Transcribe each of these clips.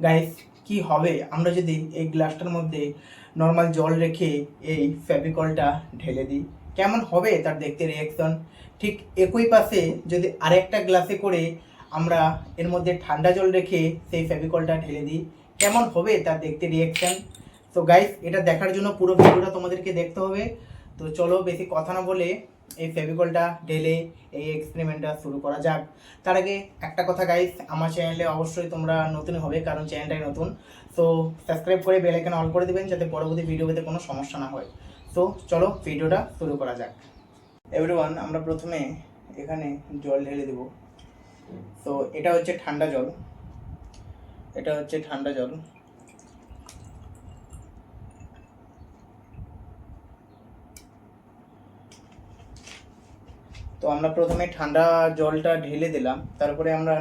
Guys, কি হবে আমরা যদি এই গ্লাসটার মধ্যে নর্মাল জল রেখে এই ফেভিকলটা ঢেলে দিই? কেমন হবে তার দেখতে রিয়াকশন? ঠিক একই পাশে যদি আরেকটা গ্লাসে করে আমরা এর মধ্যে ঠান্ডা জল রেখে সেই ফেভিকলটা ঢেলে দিই, কেমন হবে তার দেখতে রিয়াকশন? তো গাইস, এটা দেখার জন্য পুরো ভিডিওটা তোমাদেরকে দেখতে হবে। তো চলো বেশি কথা না বলে এই ফেভিকলটা ঢেলে এই এক্সপেরিমেন্টটা শুরু করা যাক। তার আগে একটা কথা গাইস, আমার চ্যানেলে অবশ্যই তোমরা নতুন হবে, কারণ চ্যানেলটাই নতুন। তো সাবস্ক্রাইব করে বেল আইকন অল করে দিবেন, যাতে পরবর্তী ভিডিও পেতে কোনো সমস্যা না হয়। তো চলো ভিডিওটা শুরু করা যাক। এভরিওয়ান, আমরা প্রথমে এখানে জল ঢেলে দেব। তো এটা হচ্ছে ঠান্ডা জল, এটা হচ্ছে ঠান্ডা জল। তো আমরা প্রথমে ঠান্ডা জলটা ঢেলে দিলাম, তারপরে আমরা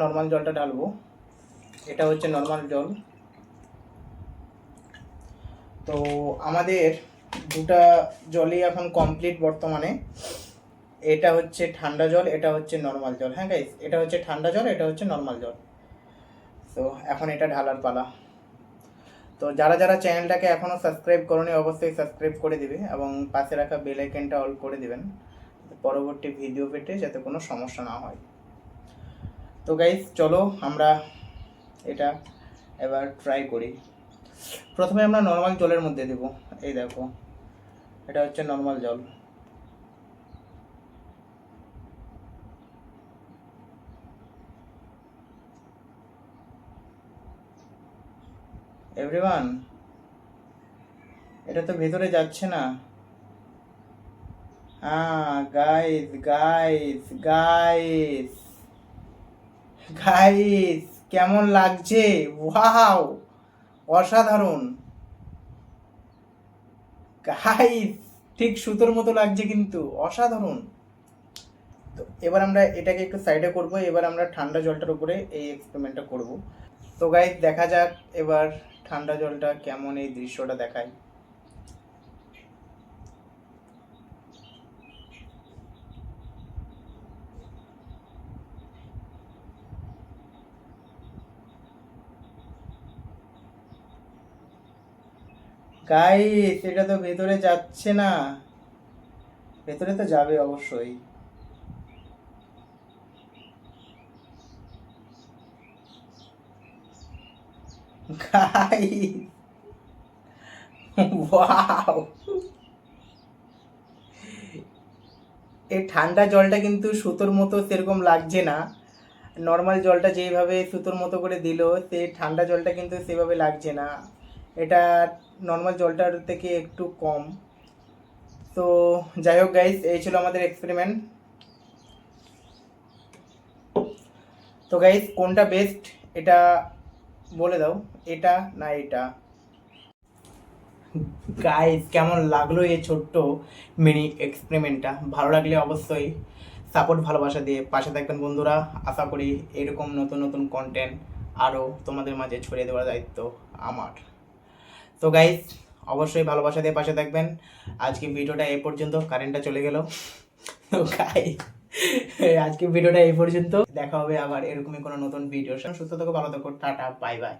নর্মাল জলটা ঢালবো। এটা হচ্ছে নর্মাল জল। তো আমাদের দুটা জলই এখন কমপ্লিট বর্তমানে। এটা হচ্ছে ঠান্ডা জল, এটা হচ্ছে নর্মাল জল। হ্যাঁ গাইস, এটা হচ্ছে ঠান্ডা জল, এটা হচ্ছে নর্মাল জল। তো এখন এটা ঢালার পালা। তো যারা যারা চ্যানেলটাকে এখনও সাবস্ক্রাইব করোনি, অবশ্যই সাবস্ক্রাইব করে দিবে এবং পাশে রাখা বেল আইকনটা অল করে দিবেন, পরবর্তী ভিডিও পেতে যাতে কোনো সমস্যা না হয়। তো গাইস চলো আমরা এটা এবার ট্রাই করি। প্রথমে আমরা নর্মাল জলের মধ্যে দেব। এই দেখো, এটা হচ্ছে নর্মাল জল। এভরিওয়ান, এটা তো ভেতরে যাচ্ছে না। গাইস গাইস গাইস গাইস, কেমন লাগছে? ওয়াও, অসাধারণ গাইস, ঠিক সুতোর মতো লাগছে কিন্তু, অসাধারণ। তো এবার আমরা এটাকে একটু সাইডে করব, এবার আমরা ঠান্ডা জলটার উপরে এই এক্সপেরিমেন্টটা করব। তো গাইস দেখা যাক এবার ঠান্ডা জলটা কেমন এই দৃশ্যটা দেখায়। গাইস, এটা তো ভেতরে যাচ্ছে না। ভেতরে তো যাবে অবশ্যই। গাইস, ওয়াও, এই ঠান্ডা জলটা কিন্তু সুতোর মতো সেরকম লাগছে না। নর্মাল জলটা যেইভাবে সুতোর মতো করে দিল, সেই ঠান্ডা জলটা কিন্তু সেভাবে লাগছে না। এটা নর্মাল জলটার থেকে একটু কম। তো যাই হোক গাইস, এই ছিল আমাদের এক্সপেরিমেন্ট। তো গাইস, কোনটা বেস্ট এটা বলে দাও, এটা না এটা? গাইস, কেমন লাগলো এই ছোট্ট মিনি এক্সপেরিমেন্টটা? ভালো লাগলে অবশ্যই সাপোর্ট ভালোবাসা দিয়ে পাশে থাকবেন বন্ধুরা। আশা করি এরকম নতুন নতুন কন্টেন্ট আরও তোমাদের মাঝে ছড়িয়ে দেওয়ার দায়িত্ব আমার। তো গাইস, অবশ্যই ভালোবাসা দিয়ে পাশে থাকবেন। আজকে ভিডিওটা এই পর্যন্ত, কারেন্টটা চলে গেল। তো গাইস, আজকে ভিডিওটা এই পর্যন্ত। দেখা হবে আবার এরকমই কোনো নতুন ভিডিও। সুস্থ থাকো, ভালো থাকো, টাটা, বাই বাই।